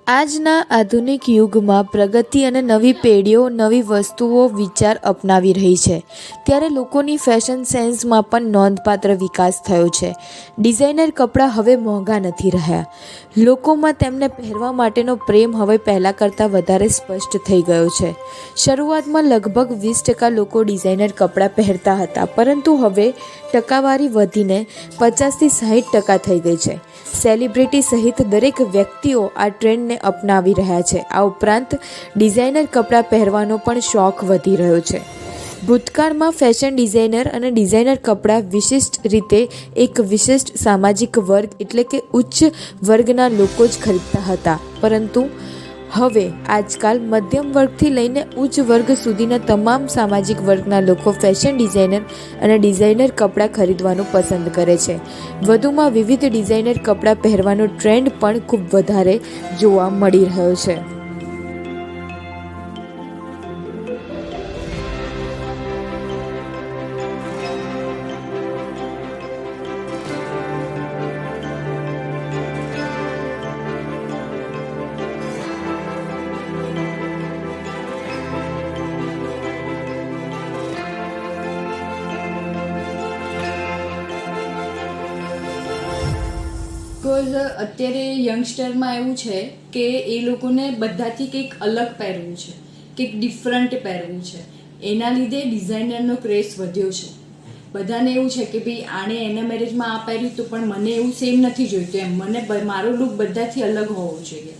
આજના આધુનિક યુગમાં પ્રગતિ અને નવી પેઢીઓ નવી વસ્તુઓ વિચાર અપનાવી રહી છે, ત્યારે લોકોની ફેશન સેન્સમાં પણ નોંધપાત્ર વિકાસ થયો છે. ડિઝાઇનર કપડાં હવે મોંઘા નથી રહ્યા. લોકોમાં તેમને પહેરવા માટેનો પ્રેમ હવે પહેલાં કરતાં વધારે સ્પષ્ટ થઈ ગયો છે. શરૂઆતમાં લગભગ 20% લોકો ડિઝાઇનર કપડાં પહેરતા હતા, પરંતુ હવે ટકાવારી વધીને 50-60% થઈ ગઈ છે. સેલિબ્રિટી સહિત દરેક વ્યક્તિઓ આ ટ્રેન્ડને અપનાવી રહ્યા છે. આ ઉપરાંત ડિઝાઇનર કપડાં પહેરવાનો પણ શોખ વધી રહ્યો છે. ભૂતકાળમાં ફેશન ડિઝાઇનર અને ડિઝાઇનર કપડાં વિશિષ્ટ રીતે એક વિશિષ્ટ સામાજિક વર્ગ એટલે કે ઉચ્ચ વર્ગના લોકો જ ખરીદતા હતા, પરંતુ હવે આજકાલ મધ્યમ વર્ગથી લઈને ઉચ્ચ વર્ગ સુધીના તમામ સામાજિક વર્ગના લોકો ફેશન ડિઝાઇનર અને ડિઝાઇનર કપડાં ખરીદવાનું પસંદ કરે છે. વધુમાં વિવિધ ડિઝાઇનર કપડાં પહેરવાનો ટ્રેન્ડ પણ ખૂબ વધારે જોવા મળી રહ્યો છે. બિકોઝ અત્યારે યંગસ્ટરમાં એવું છે કે એ લોકોને બધાથી કંઈક અલગ પહેરવું છે, કંઈક ડિફરન્ટ પહેરવું છે. એના લીધે ડિઝાઇનરનો ક્રેઝ વધ્યો છે. બધાને એવું છે કે ભાઈ આણે એના મેરેજમાં આ પહેર્યું તો પણ મને એવું સેમ નથી જોઈતું, એમ મને મારો લુક બધાથી અલગ હોવો જોઈએ.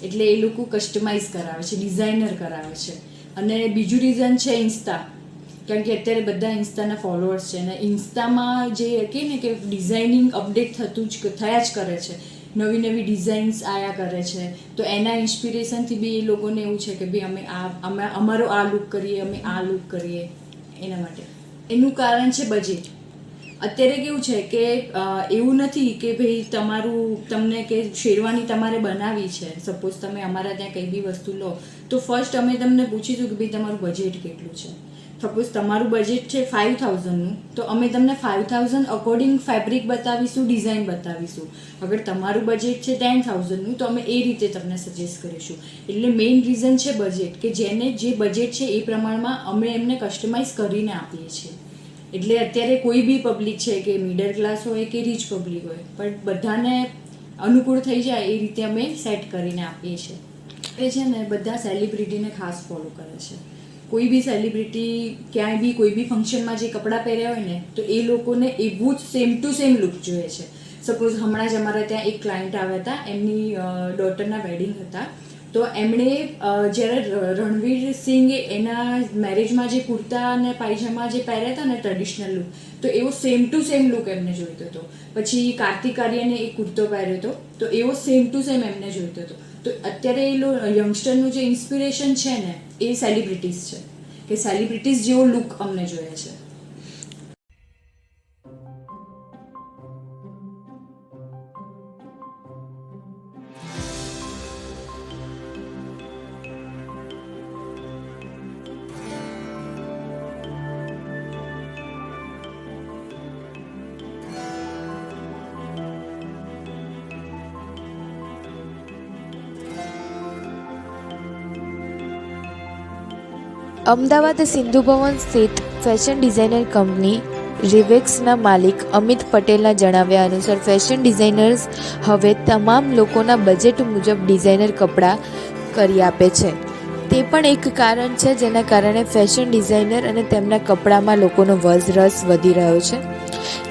એટલે એ લોકો કસ્ટમાઇઝ કરાવે છે, ડિઝાઇનર કરાવે છે. અને બીજું રીઝન છે ઇન્સ્ટા, કારણ કે અત્યારે બધા ઇન્સ્ટાના ફોલોઅર્સ છે, અને ઇન્સ્ટામાં જે કહે ને કે ડિઝાઇનિંગ અપડેટ થયા જ કરે છે, નવી નવી ડિઝાઇન્સ આવ્યા કરે છે. તો એના ઇન્સ્પિરેશનથી બી એ લોકોને એવું છે કે ભાઈ અમે અમારો આ લુક કરીએ, અમે આ લુક કરીએ. એના માટે એનું કારણ છે બજેટ. અત્યારે કેવું છે કે એવું નથી કે ભાઈ તમને કે શેરવાની તમારે બનાવી છે, સપોઝ તમે અમારા ત્યાં કંઈ બી વસ્તુ લો તો ફર્સ્ટ અમે તમને પૂછીશું કે ભાઈ તમારું બજેટ કેટલું છે. સપોઝ તમારું બજેટ છે 5000નું, તો અમે તમને 5000 અકોર્ડિંગ ફેબ્રિક બતાવીશું, ડિઝાઇન બતાવીશું. અગર તમારું બજેટ છે 10000નું, તો અમે એ રીતે તમને સજેસ્ટ કરીશું. એટલે મેઇન રીઝન છે બજેટ, કે જેને જે બજેટ છે એ પ્રમાણમાં અમે એમને કસ્ટમાઇઝ કરીને આપીએ છીએ. એટલે અત્યારે કોઈ બી પબ્લિક છે, કે મિડલ ક્લાસ હોય કે રીચ પબ્લિક હોય, પણ બધાને અનુકૂળ થઈ જાય એ રીતે અમે સેટ કરીને આપીએ છીએ. એ છે ને બધા સેલિબ્રિટીને ખાસ ફોલો કરે છે. કોઈ બી સેલિબ્રિટી ક્યાંય બી કોઈ બી ફંક્શનમાં જે કપડાં પહેર્યા હોય ને, તો એ લોકોને એવું જ સેમ ટુ સેમ લુક જોઈએ છે. સપોઝ હમણાં જ અમારા ત્યાં એક ક્લાયન્ટ આવ્યા હતા, એમની ડોટરના વેડિંગ હતા. તો એમણે જ્યારે રણવીર સિંહ એના મેરેજમાં જે કુર્તા અને પાયજામા જે પહેર્યા હતા ને ટ્રેડિશનલ લુક, તો એવો સેમ ટુ સેમ લુક એમને જોઈતો હતો. પછી કાર્તિક આર્યને એક કુર્તો પહેર્યો હતો, તો એવો સેમ ટુ સેમ એમને જોઈતો હતો. તો અત્યારે યંગસ્ટરનું જે ઇન્સ્પિરેશન છે ને, એ સેલિબ્રિટીઝ છે, કે સેલિબ્રિટીઝ જેવો લુક અમને જોઈએ છે. અમદાવાદ સિંધુ ભવન સ્થિત ફેશન ડિઝાઇનર કંપની રિવેક્સના માલિક અમિત પટેલના જણાવ્યા અનુસાર ફેશન ડિઝાઇનર્સ હવે તમામ લોકોના બજેટ મુજબ ડિઝાઇનર કપડાં કરી આપે છે. તે પણ એક કારણ છે જેના કારણે ફેશન ડિઝાઇનર અને તેમના કપડામાં લોકોનો રસ વધી રહ્યો છે.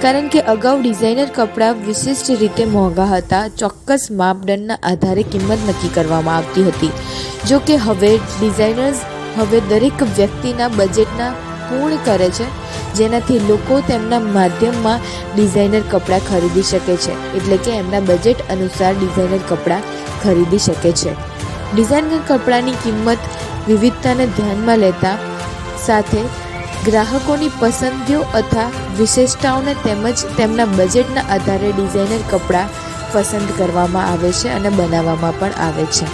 કારણ કે અગાઉ ડિઝાઇનર કપડાં વિશિષ્ટ રીતે મોંઘા હતા, ચોક્કસ માપદંડના આધારે કિંમત નક્કી કરવામાં આવતી હતી. જો કે હવે ડિઝાઇનર્સ હવે દરેક વ્યક્તિના બજેટના પૂર્ણ કરે છે, જેનાથી લોકો તેમના માધ્યમમાં ડિઝાઇનર કપડાં ખરીદી શકે છે, એટલે કે એમના બજેટ અનુસાર ડિઝાઇનર કપડાં ખરીદી શકે છે. ડિઝાઇનર કપડાની કિંમત વિવિધતાને ધ્યાનમાં લેતા સાથે ગ્રાહકોની પસંદગીઓ અથવા વિશેષતાઓને તેમજ તેમના બજેટના આધારે ડિઝાઇનર કપડાં પસંદ કરવામાં આવે છે અને બનાવવામાં પણ આવે છે.